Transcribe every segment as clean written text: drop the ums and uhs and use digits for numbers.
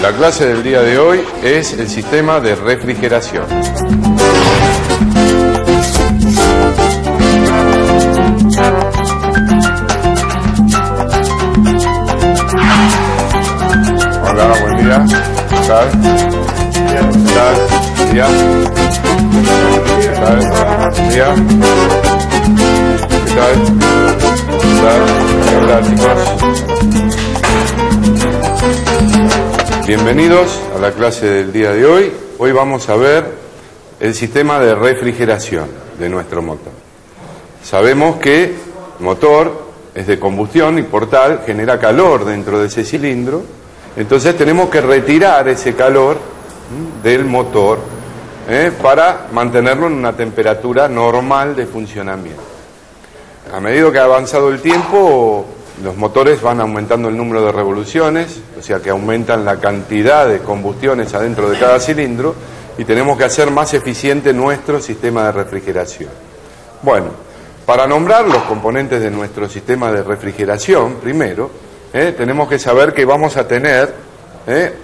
La clase del día de hoy es el sistema de refrigeración. Hola, buen día. ¿Qué tal? ¿Qué tal? ¿Buen día? ¿Qué tal? ¿Buen día? ¿Qué tal? ¿Qué tal? ¿Qué tal, chicos? Bienvenidos a la clase del día de hoy. Hoy vamos a ver el sistema de refrigeración de nuestro motor. Sabemos que el motor es de combustión y por tal genera calor dentro de ese cilindro. Entonces tenemos que retirar ese calor del motor para mantenerlo en una temperatura normal de funcionamiento. A medida que ha avanzado el tiempo, los motores van aumentando el número de revoluciones, o sea que aumentan la cantidad de combustiones adentro de cada cilindro y tenemos que hacer más eficiente nuestro sistema de refrigeración. Bueno, para nombrar los componentes de nuestro sistema de refrigeración, primero, tenemos que saber que vamos a tener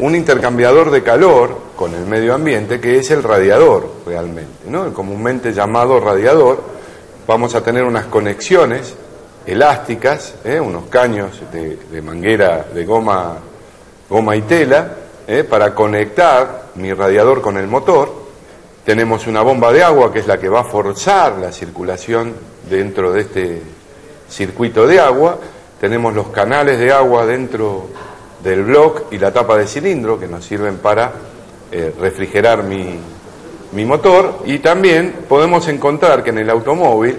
un intercambiador de calor con el medio ambiente, que es el radiador realmente, ¿no? El comúnmente llamado radiador. Vamos a tener unas conexiones elásticas, unos caños de manguera de goma y tela, para conectar mi radiador con el motor. Tenemos una bomba de agua que es la que va a forzar la circulación dentro de este circuito de agua. Tenemos los canales de agua dentro del bloque y la tapa de cilindro que nos sirven para refrigerar mi motor, y también podemos encontrar que en el automóvil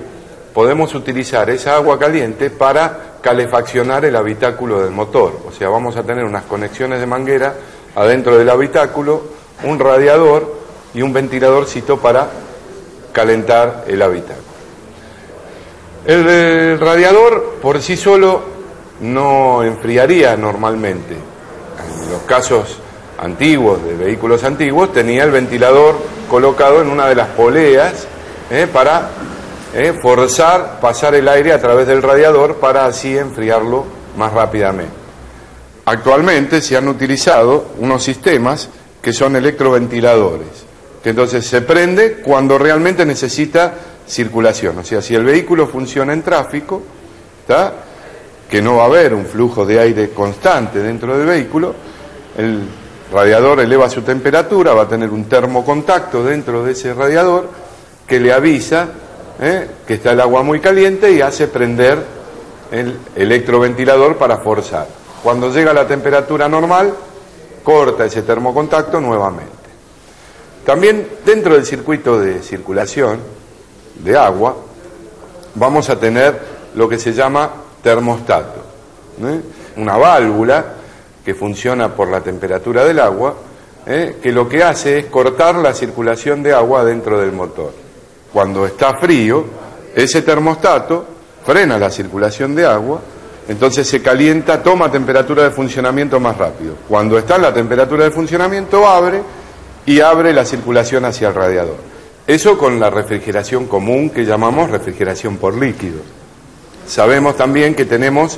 podemos utilizar esa agua caliente para calefaccionar el habitáculo del motor. O sea, vamos a tener unas conexiones de manguera adentro del habitáculo, un radiador y un ventiladorcito para calentar el habitáculo. El radiador por sí solo no enfriaría normalmente. En los casos antiguos, de vehículos antiguos, tenía el ventilador colocado en una de las poleas para forzar pasar el aire a través del radiador para así enfriarlo más rápidamente. Actualmente se han utilizado unos sistemas que son electroventiladores, que entonces se prende cuando realmente necesita circulación. O sea, si el vehículo funciona en tráfico, ¿tá?, que no va a haber un flujo de aire constante dentro del vehículo, el radiador eleva su temperatura, va a tener un termocontacto dentro de ese radiador que le avisa que está el agua muy caliente y hace prender el electroventilador para forzar. Cuando llega a la temperatura normal, corta ese termocontacto nuevamente. También dentro del circuito de circulación de agua vamos a tener lo que se llama termostato, una válvula que funciona por la temperatura del agua, que lo que hace es cortar la circulación de agua dentro del motor. Cuando está frío, ese termostato frena la circulación de agua, entonces se calienta, toma temperatura de funcionamiento más rápido. Cuando está en la temperatura de funcionamiento, abre la circulación hacia el radiador. Eso con la refrigeración común que llamamos refrigeración por líquido. Sabemos también que tenemos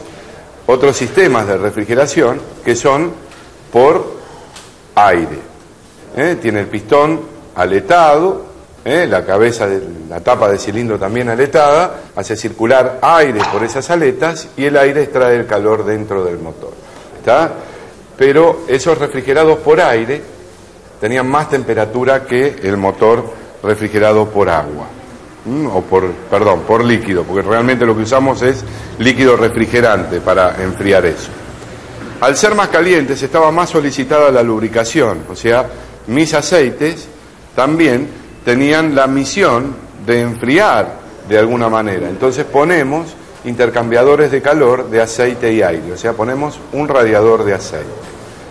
otros sistemas de refrigeración que son por aire. Tiene el pistón aletado, la cabeza de la tapa de cilindro también aletada, hace circular aire por esas aletas y el aire extrae el calor dentro del motor. ¿Está? Pero esos refrigerados por aire tenían más temperatura que el motor refrigerado por agua. Por líquido, porque realmente lo que usamos es líquido refrigerante para enfriar eso. Al ser más calientes estaba más solicitada la lubricación, o sea, mis aceites también tenían la misión de enfriar de alguna manera. Entonces ponemos intercambiadores de calor de aceite y aire, o sea, ponemos un radiador de aceite.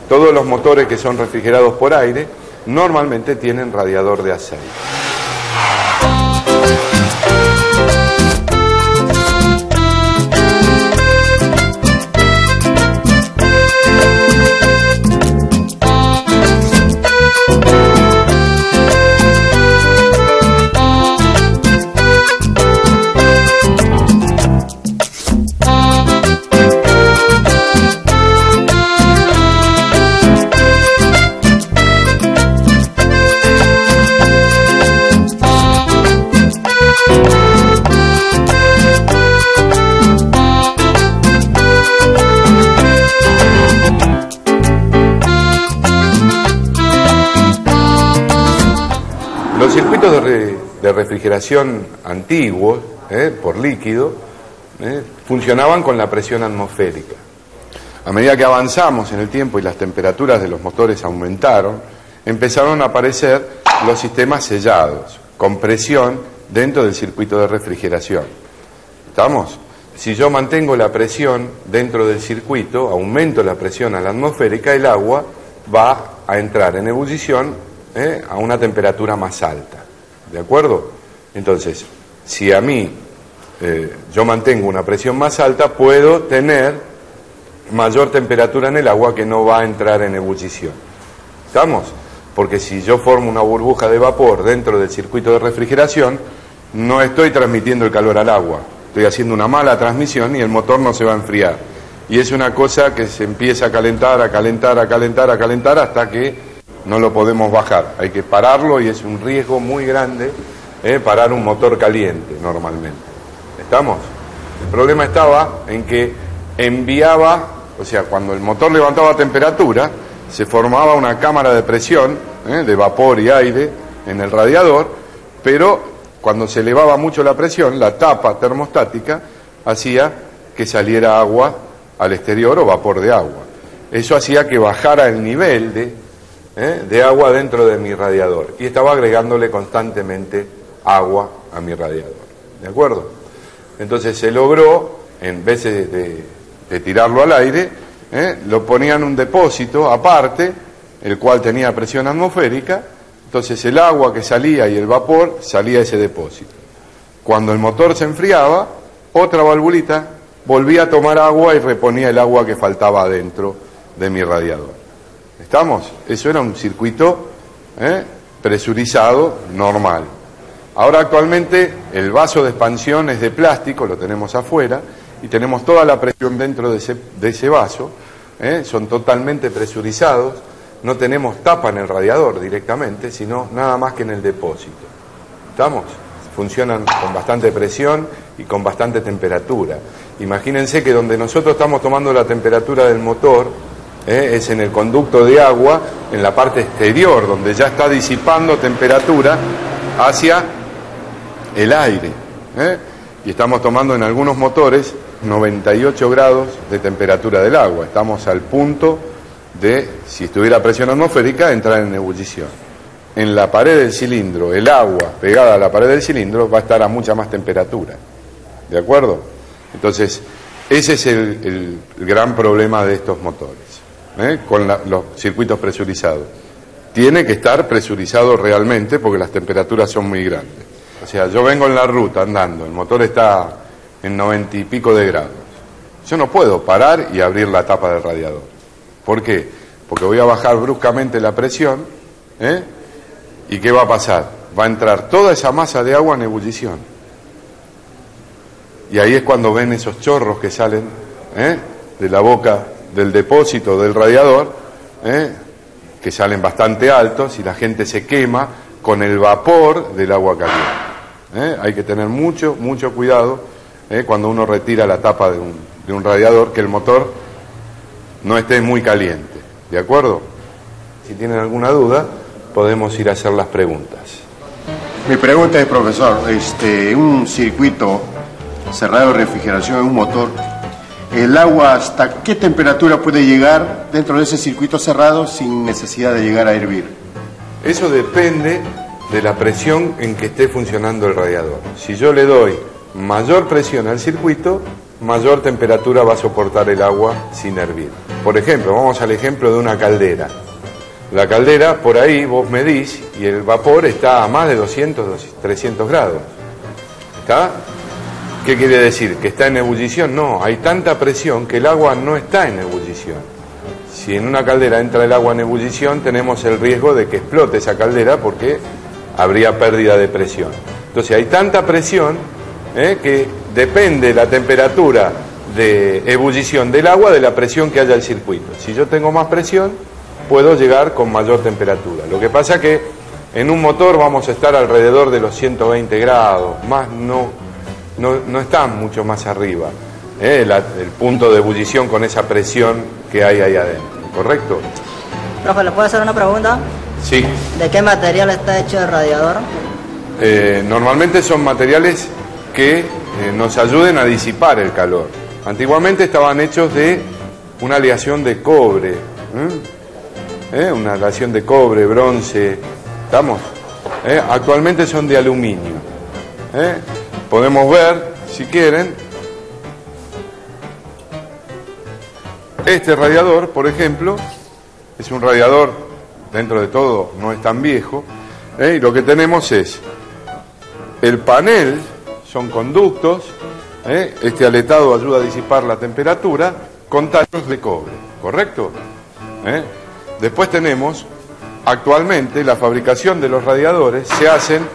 Todos los motores que son refrigerados por aire normalmente tienen radiador de aceite. Los circuitos de refrigeración antiguos, por líquido, funcionaban con la presión atmosférica. A medida que avanzamos en el tiempo y las temperaturas de los motores aumentaron, empezaron a aparecer los sistemas sellados, con presión dentro del circuito de refrigeración. ¿Estamos? Si yo mantengo la presión dentro del circuito, aumento la presión a la atmosférica, el agua va a entrar en ebullición a una temperatura más alta. ¿De acuerdo? Entonces, si a mí yo mantengo una presión más alta, puedo tener mayor temperatura en el agua que no va a entrar en ebullición. ¿Estamos? Porque si yo formo una burbuja de vapor dentro del circuito de refrigeración, no estoy transmitiendo el calor al agua. Estoy haciendo una mala transmisión y el motor no se va a enfriar. Y es una cosa que se empieza a calentar, a calentar, a calentar, a calentar hasta que no lo podemos bajar. Hay que pararlo y es un riesgo muy grande parar un motor caliente normalmente. ¿Estamos? El problema estaba en que enviaba, o sea, cuando el motor levantaba temperatura, se formaba una cámara de presión, de vapor y aire en el radiador, pero cuando se elevaba mucho la presión, la tapa termostática hacía que saliera agua al exterior o vapor de agua. Eso hacía que bajara el nivel de agua dentro de mi radiador y estaba agregándole constantemente agua a mi radiador. ¿De acuerdo? Entonces se logró, en vez de tirarlo al aire, lo ponían en un depósito aparte, el cual tenía presión atmosférica. Entonces el agua que salía y el vapor salía a ese depósito. Cuando el motor se enfriaba, otra valvulita volvía a tomar agua y reponía el agua que faltaba dentro de mi radiador. ¿Estamos? Eso era un circuito presurizado normal. Ahora actualmente el vaso de expansión es de plástico, lo tenemos afuera, y tenemos toda la presión dentro de ese vaso, son totalmente presurizados. No tenemos tapa en el radiador directamente, sino nada más que en el depósito. ¿Estamos? Funcionan con bastante presión y con bastante temperatura. Imagínense que donde nosotros estamos tomando la temperatura del motor, es en el conducto de agua, en la parte exterior, donde ya está disipando temperatura hacia el aire. Y estamos tomando en algunos motores 98 grados de temperatura del agua. Estamos al punto de, si estuviera presión atmosférica, entrar en ebullición. En la pared del cilindro, el agua pegada a la pared del cilindro va a estar a mucha más temperatura. ¿De acuerdo? Entonces, ese es el gran problema de estos motores, con los circuitos presurizados. Tiene que estar presurizado realmente porque las temperaturas son muy grandes. O sea, yo vengo en la ruta andando, el motor está en 90 y pico de grados. Yo no puedo parar y abrir la tapa del radiador. ¿Por qué? Porque voy a bajar bruscamente la presión, ¿y qué va a pasar? Va a entrar toda esa masa de agua en ebullición. Y ahí es cuando ven esos chorros que salen de la boca del depósito del radiador, que salen bastante altos y la gente se quema con el vapor del agua caliente. Hay que tener mucho cuidado cuando uno retira la tapa de un radiador, que el motor no esté muy caliente. ¿De acuerdo? Si tienen alguna duda, podemos ir a hacer las preguntas. Mi pregunta es, profesor, un circuito cerrado de refrigeración en un motor, ¿el agua hasta qué temperatura puede llegar dentro de ese circuito cerrado sin necesidad de llegar a hervir? Eso depende de la presión en que esté funcionando el radiador. Si yo le doy mayor presión al circuito, mayor temperatura va a soportar el agua sin hervir. Por ejemplo, vamos al ejemplo de una caldera. La caldera, por ahí vos medís y el vapor está a más de 200, 300 grados. ¿Está? ¿Qué quiere decir? ¿Que está en ebullición? No, hay tanta presión que el agua no está en ebullición. Si en una caldera entra el agua en ebullición, tenemos el riesgo de que explote esa caldera porque habría pérdida de presión. Entonces hay tanta presión que depende la temperatura de ebullición del agua de la presión que haya el circuito. Si yo tengo más presión, puedo llegar con mayor temperatura. Lo que pasa que en un motor vamos a estar alrededor de los 120 grados, más no está mucho más arriba, el punto de ebullición con esa presión que hay ahí adentro, ¿correcto? Profe, ¿le puedo hacer una pregunta? Sí. ¿De qué material está hecho el radiador? Normalmente son materiales que nos ayuden a disipar el calor. Antiguamente estaban hechos de una aleación de cobre, una aleación de cobre, bronce, ¿estamos? Actualmente son de aluminio. Podemos ver, si quieren, este radiador, por ejemplo, es un radiador, dentro de todo, no es tan viejo, y lo que tenemos es el panel, son conductos, este aletado ayuda a disipar la temperatura con tallos de cobre, ¿correcto? Después tenemos, actualmente, la fabricación de los radiadores se hacen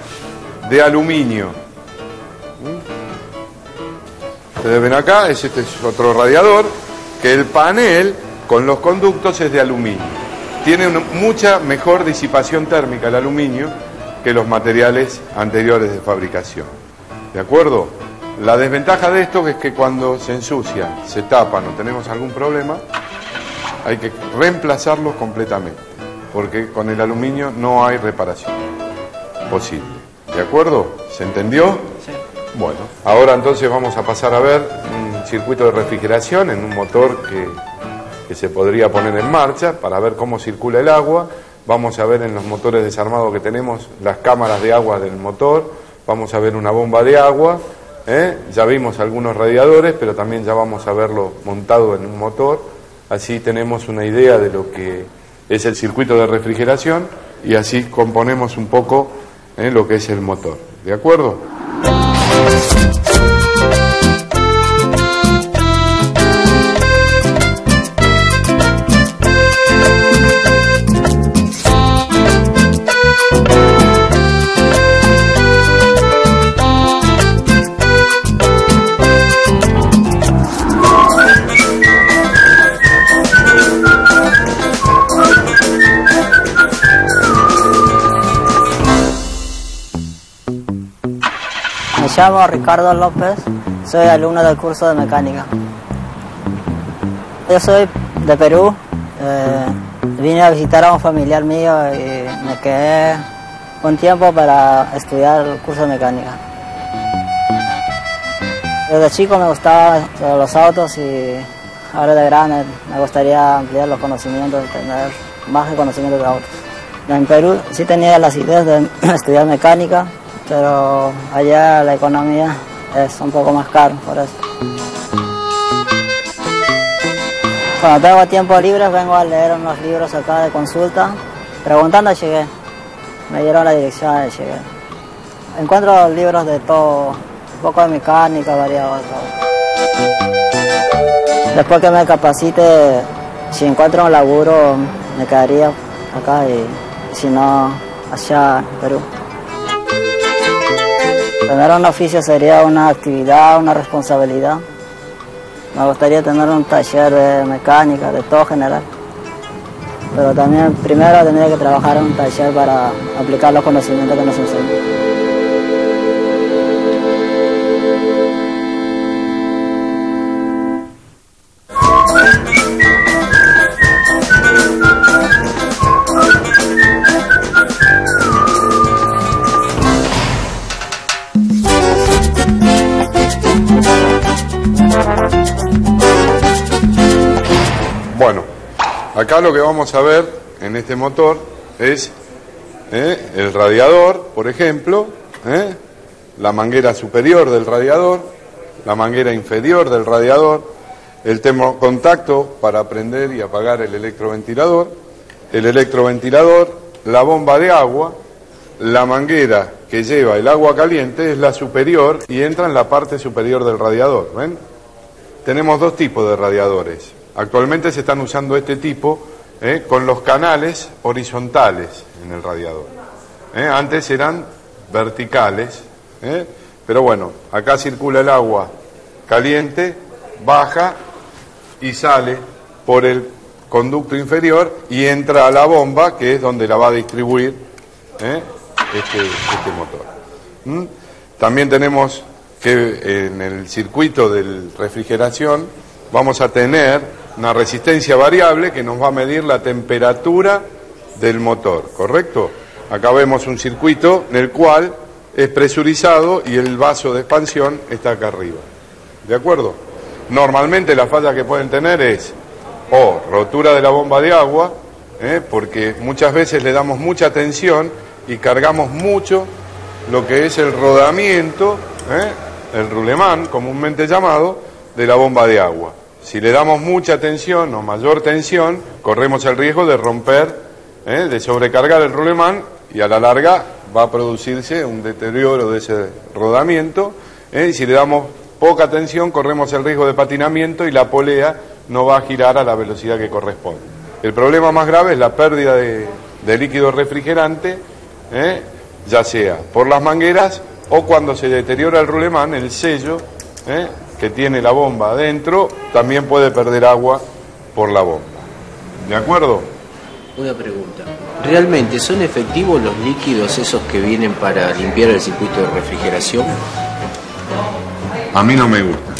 de aluminio. Ustedes ven acá, este es otro radiador, que el panel con los conductos es de aluminio. Tiene mucha mejor disipación térmica el aluminio que los materiales anteriores de fabricación. ¿De acuerdo? La desventaja de esto es que cuando se ensucian, se tapan o tenemos algún problema, hay que reemplazarlos completamente, porque con el aluminio no hay reparación posible. ¿De acuerdo? ¿Se entendió? Sí. Bueno, ahora entonces vamos a pasar a ver un circuito de refrigeración en un motor que se podría poner en marcha para ver cómo circula el agua. Vamos a ver en los motores desarmados que tenemos las cámaras de agua del motor, vamos a ver una bomba de agua, ya vimos algunos radiadores, pero también ya vamos a verlo montado en un motor, así tenemos una idea de lo que es el circuito de refrigeración y así componemos un poco lo que es el motor. ¿De acuerdo? Me llamo Ricardo López, soy alumno del curso de mecánica. Yo soy de Perú, vine a visitar a un familiar mío y me quedé un tiempo para estudiar el curso de mecánica. Desde chico me gustaban los autos y ahora de grande me gustaría ampliar los conocimientos, tener más conocimientos de autos. En Perú sí tenía las ideas de estudiar mecánica, pero allá la economía es un poco más caro, por eso. Cuando tengo tiempo libre vengo a leer unos libros acá de consulta. Preguntando llegué, me dieron la dirección y llegué. Encuentro libros de todo, un poco de mecánica, variado de todo. Después que me capacite, si encuentro un laburo, me quedaría acá y si no, allá en Perú. Tener un oficio sería una actividad, una responsabilidad. Me gustaría tener un taller de mecánica, de todo general. Pero también primero tendría que trabajar en un taller para aplicar los conocimientos que nos enseñan. Bueno, acá lo que vamos a ver en este motor es el radiador, por ejemplo, la manguera superior del radiador, la manguera inferior del radiador, el termocontacto para prender y apagar el electroventilador, la bomba de agua, la manguera que lleva el agua caliente es la superior y entra en la parte superior del radiador. ¿Ven? Tenemos dos tipos de radiadores. Actualmente se están usando este tipo con los canales horizontales en el radiador. Antes eran verticales, pero bueno, acá circula el agua caliente, baja y sale por el conducto inferior y entra a la bomba, que es donde la va a distribuir este motor. También tenemos que en el circuito de refrigeración vamos a tener una resistencia variable que nos va a medir la temperatura del motor, ¿correcto? Acá vemos un circuito en el cual es presurizado y el vaso de expansión está acá arriba. ¿De acuerdo? Normalmente la falla que pueden tener es o rotura de la bomba de agua, porque muchas veces le damos mucha tensión y cargamos mucho lo que es el rodamiento, el roulement comúnmente llamado, de la bomba de agua. Si le damos mucha tensión o mayor tensión, corremos el riesgo de romper, de sobrecargar el roulement, y a la larga va a producirse un deterioro de ese rodamiento, y si le damos poca tensión corremos el riesgo de patinamiento y la polea no va a girar a la velocidad que corresponde. El problema más grave es la pérdida de líquido refrigerante, ya sea por las mangueras o cuando se deteriora el roulement, el sello que tiene la bomba adentro también puede perder agua por la bomba. ¿De acuerdo? Una pregunta. ¿Realmente son efectivos los líquidos esos que vienen para limpiar el circuito de refrigeración? A mí no me gusta.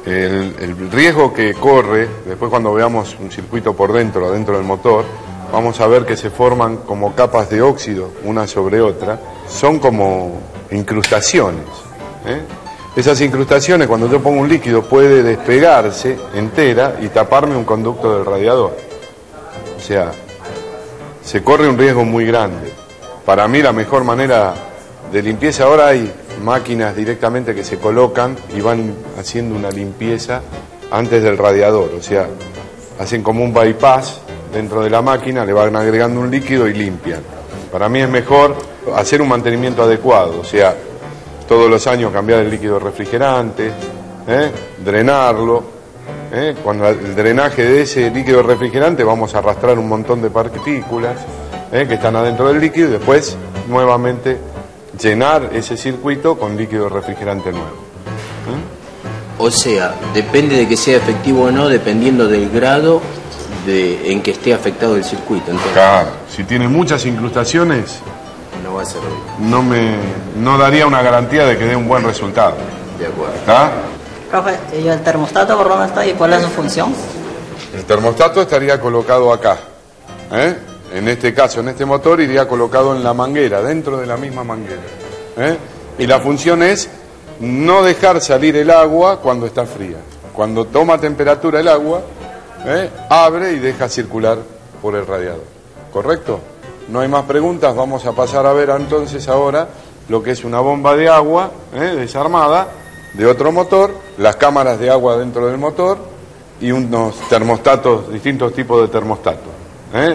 El riesgo que corre, después cuando veamos un circuito por dentro, adentro del motor, vamos a ver que se forman como capas de óxido, una sobre otra, son como incrustaciones. Esas incrustaciones, cuando yo pongo un líquido, puede despegarse entera y taparme un conducto del radiador. O sea, se corre un riesgo muy grande. Para mí la mejor manera de limpieza, ahora hay máquinas directamente que se colocan y van haciendo una limpieza antes del radiador, o sea, hacen como un bypass dentro de la máquina, le van agregando un líquido y limpian. Para mí es mejor hacer un mantenimiento adecuado, o sea, todos los años cambiar el líquido refrigerante, drenarlo. Cuando el drenaje de ese líquido refrigerante vamos a arrastrar un montón de partículas que están adentro del líquido y después nuevamente llenar ese circuito con líquido refrigerante nuevo. O sea, depende de que sea efectivo o no, dependiendo del grado en que esté afectado el circuito. Entonces, claro, si tiene muchas incrustaciones, no va a ser bien. No daría una garantía de que dé un buen resultado. De acuerdo. ¿Está? Profe, ¿y el termostato por dónde está y cuál es su función? El termostato estaría colocado acá. En este caso, en este motor, iría colocado en la manguera, dentro de la misma manguera. Y la función es no dejar salir el agua cuando está fría. Cuando toma temperatura el agua, abre y deja circular por el radiador. ¿Correcto? No hay más preguntas, vamos a pasar a ver entonces ahora lo que es una bomba de agua desarmada de otro motor, las cámaras de agua dentro del motor y unos termostatos, distintos tipos de termostatos,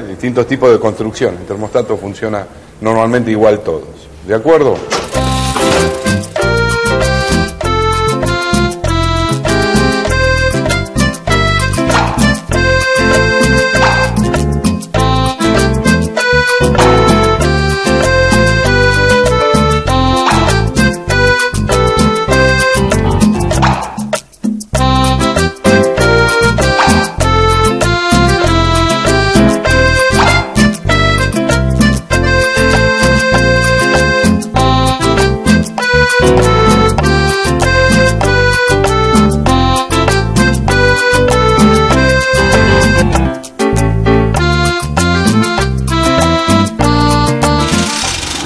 distintos tipos de construcción. El termostato funciona normalmente igual todos. ¿De acuerdo?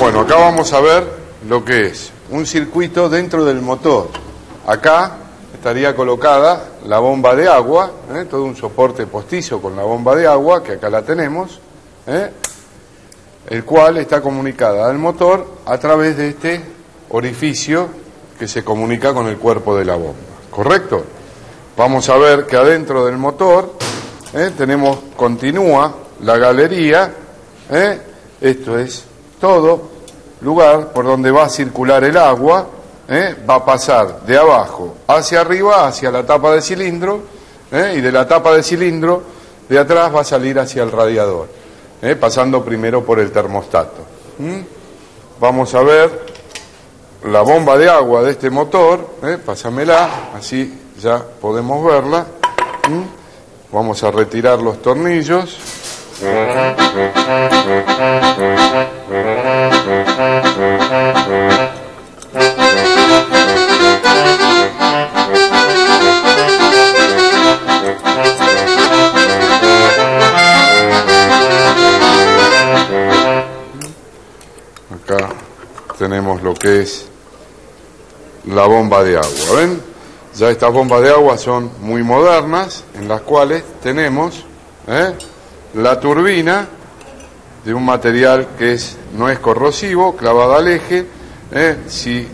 Bueno, acá vamos a ver lo que es un circuito dentro del motor. Acá estaría colocada la bomba de agua, todo un soporte postizo con la bomba de agua, que acá la tenemos, el cual está comunicada al motor a través de este orificio que se comunica con el cuerpo de la bomba. ¿Correcto? Vamos a ver que adentro del motor continúa la galería, esto es todo lugar por donde va a circular el agua, va a pasar de abajo hacia arriba, hacia la tapa de cilindro, y de la tapa de cilindro de atrás va a salir hacia el radiador, pasando primero por el termostato. Vamos a ver la bomba de agua de este motor, pásamela, así ya podemos verla. Vamos a retirar los tornillos. tenemos lo que es la bomba de agua. ¿Ven? Ya estas bombas de agua son muy modernas, en las cuales tenemos la turbina de un material que no es corrosivo, clavada al eje. Si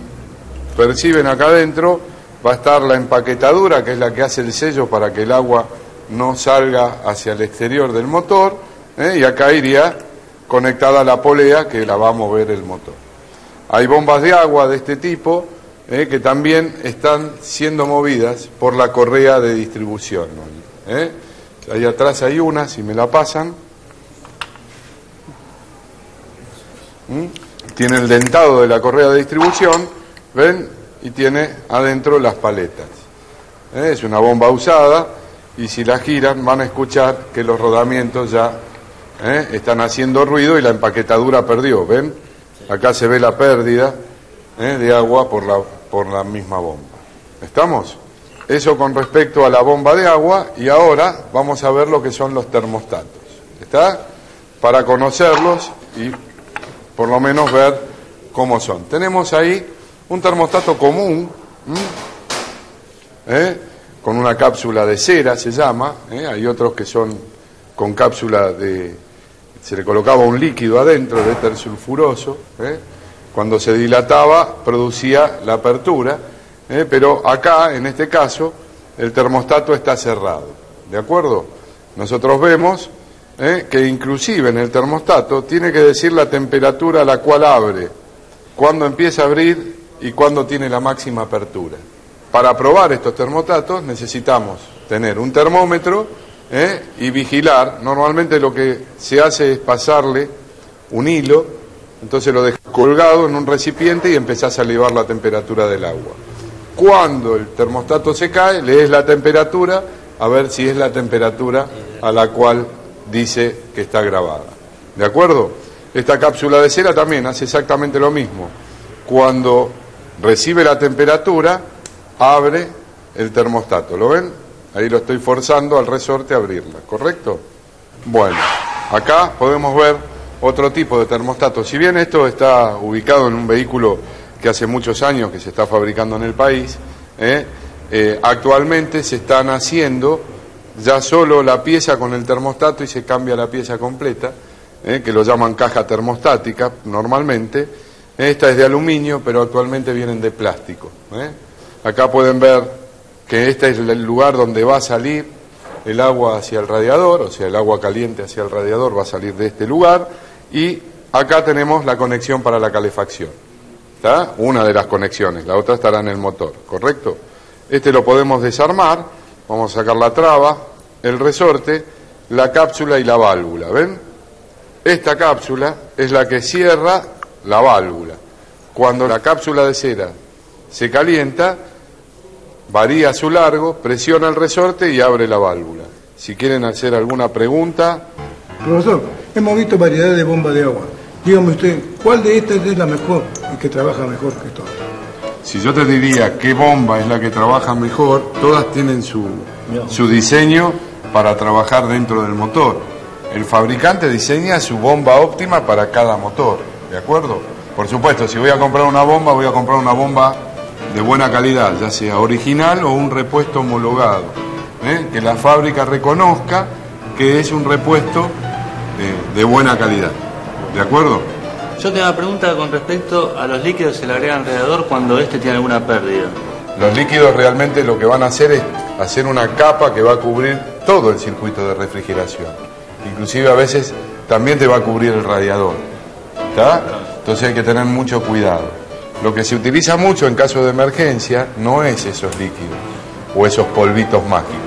perciben acá adentro, va a estar la empaquetadura, que es la que hace el sello para que el agua no salga hacia el exterior del motor, y acá iría conectada a la polea que la va a mover el motor. Hay bombas de agua de este tipo que también están siendo movidas por la correa de distribución. Ahí atrás hay una, si me la pasan. Tiene el dentado de la correa de distribución, ¿ven? Y tiene adentro las paletas. Es una bomba usada y si la giran van a escuchar que los rodamientos ya están haciendo ruido y la empaquetadura perdió. ¿Ven? Acá se ve la pérdida de agua por la misma bomba. ¿Estamos? Eso con respecto a la bomba de agua, y ahora vamos a ver lo que son los termostatos. ¿Está? Para conocerlos y por lo menos ver cómo son. Tenemos ahí un termostato común, con una cápsula de cera se llama, hay otros que son con cápsula se le colocaba un líquido adentro de éter sulfuroso, cuando se dilataba producía la apertura, pero acá en este caso el termostato está cerrado, ¿de acuerdo? Nosotros vemos que inclusive en el termostato tiene que decir la temperatura a la cual abre, cuándo empieza a abrir y cuándo tiene la máxima apertura. Para probar estos termostatos necesitamos tener un termómetro y vigilar. Normalmente lo que se hace es pasarle un hilo, entonces lo dejas colgado en un recipiente y empezás a elevar la temperatura del agua. Cuando el termostato se cae, lees la temperatura a ver si es la temperatura a la cual dice que está grabada. ¿De acuerdo? Esta cápsula de cera también hace exactamente lo mismo. Cuando recibe la temperatura, abre el termostato. ¿Lo ven? Ahí lo estoy forzando al resorte a abrirla, ¿correcto? Bueno, acá podemos ver otro tipo de termostato. Si bien esto está ubicado en un vehículo que hace muchos años que se está fabricando en el país, actualmente se están haciendo ya solo la pieza con el termostato y se cambia la pieza completa, que lo llaman caja termostática normalmente. Esta es de aluminio, pero actualmente vienen de plástico. Acá pueden ver que este es el lugar donde va a salir el agua hacia el radiador, o sea, el agua caliente hacia el radiador va a salir de este lugar, y acá tenemos la conexión para la calefacción. ¿Está? Una de las conexiones, la otra estará en el motor, ¿correcto? Este lo podemos desarmar, vamos a sacar la traba, el resorte, la cápsula y la válvula, ¿ven? Esta cápsula es la que cierra la válvula. Cuando la cápsula de cera se calienta, varía su largo, presiona el resorte y abre la válvula. Si quieren hacer alguna pregunta. Profesor, hemos visto variedad de bombas de agua. Dígame usted, ¿cuál de estas es la mejor y que trabaja mejor que todas? Si yo te diría qué bomba es la que trabaja mejor, todas tienen su diseño para trabajar dentro del motor. El fabricante diseña su bomba óptima para cada motor, ¿de acuerdo? Por supuesto, si voy a comprar una bomba, voy a comprar una bomba de buena calidad, ya sea original o un repuesto homologado, que la fábrica reconozca que es un repuesto de buena calidad, ¿de acuerdo? Yo tengo una pregunta con respecto a los líquidos que se le agregan alrededor cuando este tiene alguna pérdida. Los líquidos realmente lo que van a hacer es hacer una capa que va a cubrir todo el circuito de refrigeración. Inclusive a veces también te va a cubrir el radiador, ¿está? Entonces hay que tener mucho cuidado. Lo que se utiliza mucho en caso de emergencia no es esos líquidos o esos polvitos mágicos,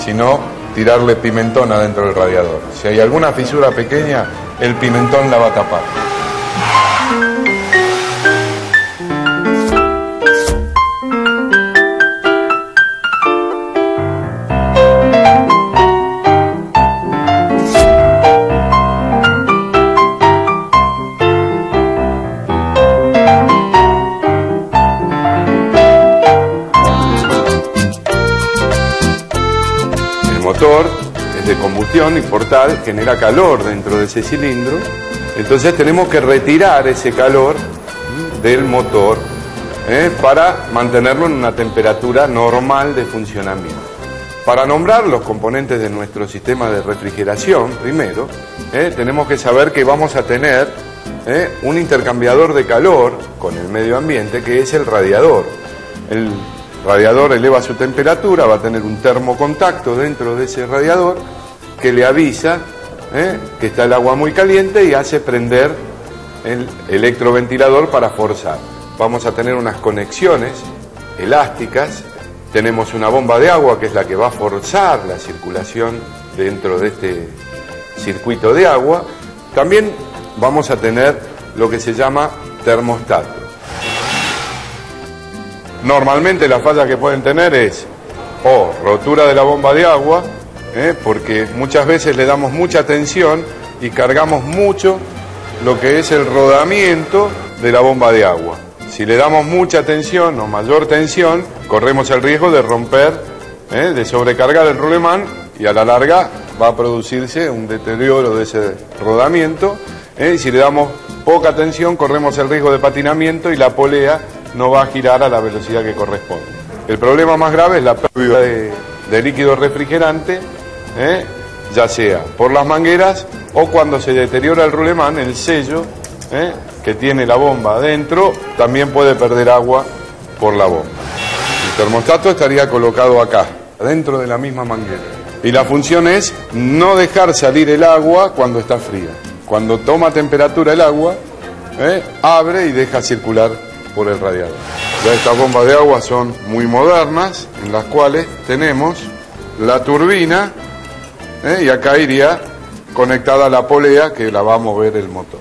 sino tirarle pimentón adentro del radiador. Si hay alguna fisura pequeña, el pimentón la va a tapar. Es de combustión y por tal genera calor dentro de ese cilindro, entonces tenemos que retirar ese calor del motor para mantenerlo en una temperatura normal de funcionamiento. Para nombrar los componentes de nuestro sistema de refrigeración, primero, tenemos que saber que vamos a tener un intercambiador de calor con el medio ambiente, que es el radiador. El radiador eleva su temperatura, va a tener un termocontacto dentro de ese radiador que le avisa que está el agua muy caliente y hace prender el electroventilador para forzar. Vamos a tener unas conexiones elásticas, tenemos una bomba de agua que es la que va a forzar la circulación dentro de este circuito de agua. También vamos a tener lo que se llama termostato. Normalmente la falla que pueden tener es rotura de la bomba de agua, porque muchas veces le damos mucha tensión y cargamos mucho lo que es el rodamiento de la bomba de agua. Si le damos mucha tensión o mayor tensión, corremos el riesgo de romper, de sobrecargar el rulemán, y a la larga va a producirse un deterioro de ese rodamiento. Y si le damos poca tensión, corremos el riesgo de patinamiento y la polea no va a girar a la velocidad que corresponde. El problema más grave es la pérdida de líquido refrigerante, ya sea por las mangueras o cuando se deteriora el rulemán, el sello que tiene la bomba adentro también puede perder agua por la bomba. El termostato estaría colocado acá, dentro de la misma manguera. Y la función es no dejar salir el agua cuando está fría. Cuando toma temperatura el agua, abre y deja circular por el radiador. Ya estas bombas de agua son muy modernas, en las cuales tenemos la turbina, y acá iría conectada a la polea que la va a mover el motor.